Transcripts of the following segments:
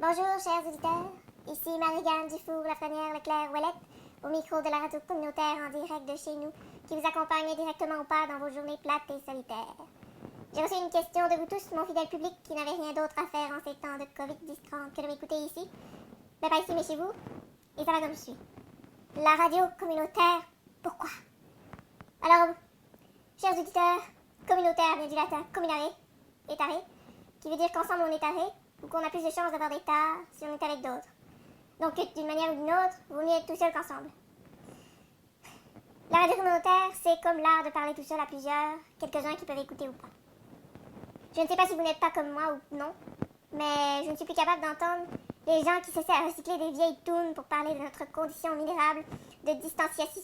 Bonjour, chers auditeurs. Ici Marie-Gane Dufour-Lafrenière-Leclerc-Ouellette, au micro de la radio communautaire en direct de chez nous, qui vous accompagne directement ou pas dans vos journées plates et solitaires. J'ai reçu une question de vous tous, mon fidèle public, qui n'avait rien d'autre à faire en ces temps de COVID-19 que de m'écouter ici. Mais pas ici, mais chez vous. Et ça va comme suit. La radio communautaire, pourquoi? Alors, chers auditeurs, communautaire vient du latin communare, étaré, qui veut dire qu'ensemble on est taré, ou qu'on a plus de chances d'avoir des tares si on est avec d'autres. Donc, d'une manière ou d'une autre, vaut mieux être tout seul qu'ensemble. La radio communautaire, c'est comme l'art de parler tout seul à plusieurs, quelques-uns qui peuvent écouter ou pas. Je ne sais pas si vous n'êtes pas comme moi ou non, mais je ne suis plus capable d'entendre les gens qui s'essaient à recycler des vieilles tounes pour parler de notre condition misérable de distanciation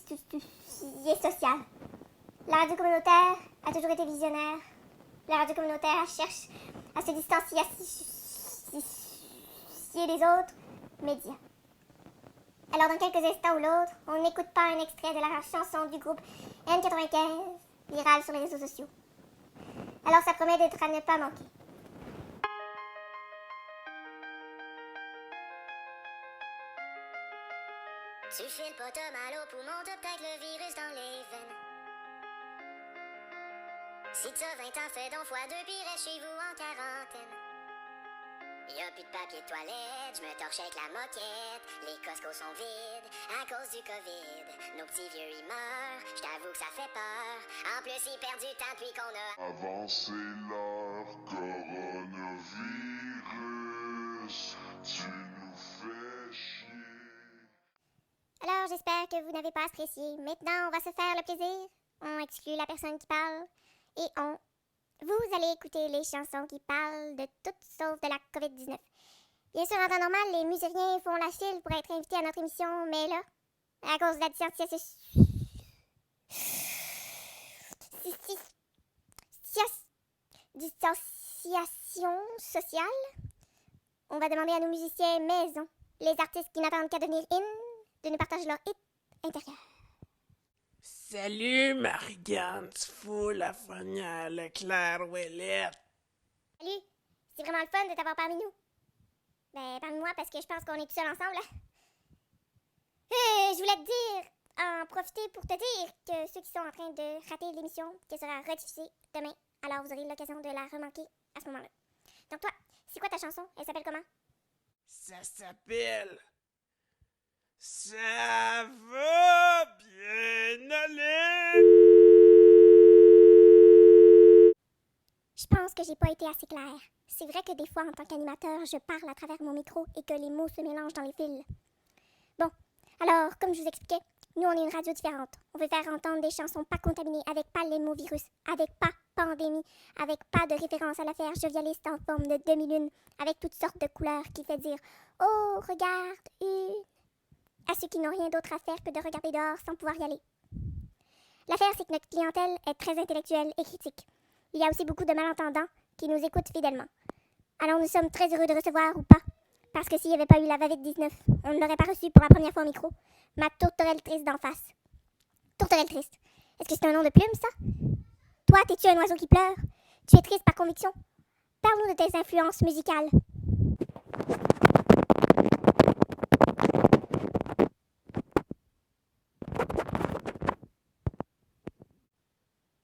sociale. La radio communautaire a toujours été visionnaire. La radio communautaire cherche à se distancier des autres médias. Alors, dans quelques instants ou l'autre, on n'écoute pas un extrait de la chanson du groupe N95, virale sur les réseaux sociaux. Alors, ça promet d'être à ne pas manquer. Tu files pas t'as mal au poumon, t'as peut-être le virus dans les veines. Si t'as 20 ans, fais donc x2 puis reste chez vous en quarantaine. Y'a plus de papier de toilette, j'me torche avec la moquette. Les Costco sont vides à cause du COVID. Nos petits vieux ils meurent, j't'avoue que ça fait peur. En plus ils perdent du temps puis qu'on a avancé leur coronavirus. Tu nous fais chier. Alors, j'espère que vous n'avez pas stressé. Maintenant, on va se faire le plaisir. On exclut la personne qui parle. Et vous allez écouter les chansons qui parlent de tout sauf de la COVID-19. Bien sûr, en temps normal, les musiciens font la file pour être invités à notre émission, mais là, à cause de la distanciation sociale, on va demander à nos musiciens maison, les artistes qui n'attendent qu'à devenir in, de nous partager leur hit intérieur. Salut, Marie-Gane Dufour-Lafrenière-Leclerc-Ouellette. Salut, c'est vraiment le fun de t'avoir parmi nous. Ben, parmi moi, parce que je pense qu'on est tous seuls ensemble, là. Je voulais te dire, en profiter pour te dire que ceux qui sont en train de rater l'émission, qui sera rediffusée demain, alors vous aurez l'occasion de la remanquer à ce moment-là. Donc toi, c'est quoi ta chanson? Elle s'appelle comment? Ça s'appelle... Ça va bien aller. Je pense que j'ai pas été assez claire. C'est vrai que des fois, en tant qu'animateur, je parle à travers mon micro et que les mots se mélangent dans les fils. Bon, alors, comme je vous expliquais, nous, on est une radio différente. On veut faire entendre des chansons pas contaminées, avec pas les mots virus, avec pas pandémie, avec pas de référence à l'affaire jovialiste en forme de demi-lune, avec toutes sortes de couleurs qui fait dire « Oh, regarde, une... » à ceux qui n'ont rien d'autre à faire que de regarder dehors sans pouvoir y aller. L'affaire, c'est que notre clientèle est très intellectuelle et critique. Il y a aussi beaucoup de malentendants qui nous écoutent fidèlement. Alors nous sommes très heureux de recevoir ou pas, parce que s'il n'y avait pas eu la COVID-19, on ne l'aurait pas reçu pour la première fois au micro, ma tourterelle triste d'en face. Tourterelle triste. Est-ce que c'est un nom de plume, ça? Toi, t'es-tu un oiseau qui pleure? Tu es triste par conviction? Parle-nous de tes influences musicales.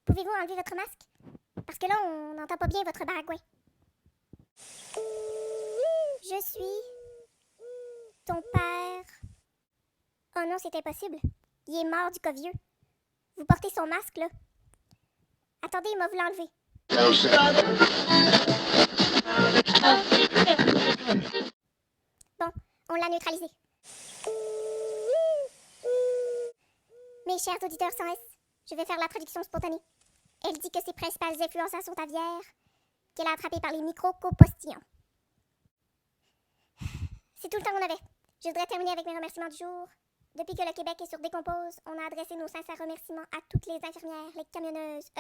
Pouvez-vous enlever votre masque? Parce que là, on n'entend pas bien votre baragouin. Je suis ton père. Oh non, c'est impossible. Il est mort du covieux. Vous portez son masque, là. Attendez, il m'a voulu l'enlever. Bon, on l'a neutralisé. Mes chers auditeurs sans S, je vais faire la traduction spontanée. Elle dit que ses principales influences sont aviaires, qu'elle a attrapées par les micro-copostillons. C'est tout le temps qu'on avait. Je voudrais terminer avec mes remerciements du jour. Depuis que le Québec est sur Décompose, on a adressé nos sincères remerciements à toutes les infirmières, les camionneuses,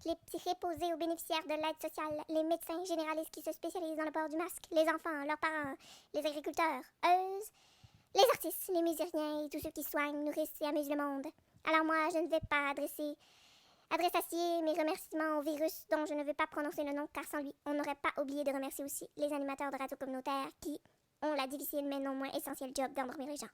les préposés aux bénéficiaires de l'aide sociale, les médecins généralistes qui se spécialisent dans le port du masque, les enfants, leurs parents, les agriculteurs, les artistes, les musiciens et tous ceux qui soignent, nourrissent et amusent le monde. Alors moi, je ne vais pas adresser Adressacier mes remerciements au virus dont je ne veux pas prononcer le nom car sans lui, on n'aurait pas oublié de remercier aussi les animateurs de radio communautaire qui ont la difficile mais non moins essentielle job d'endormir les gens.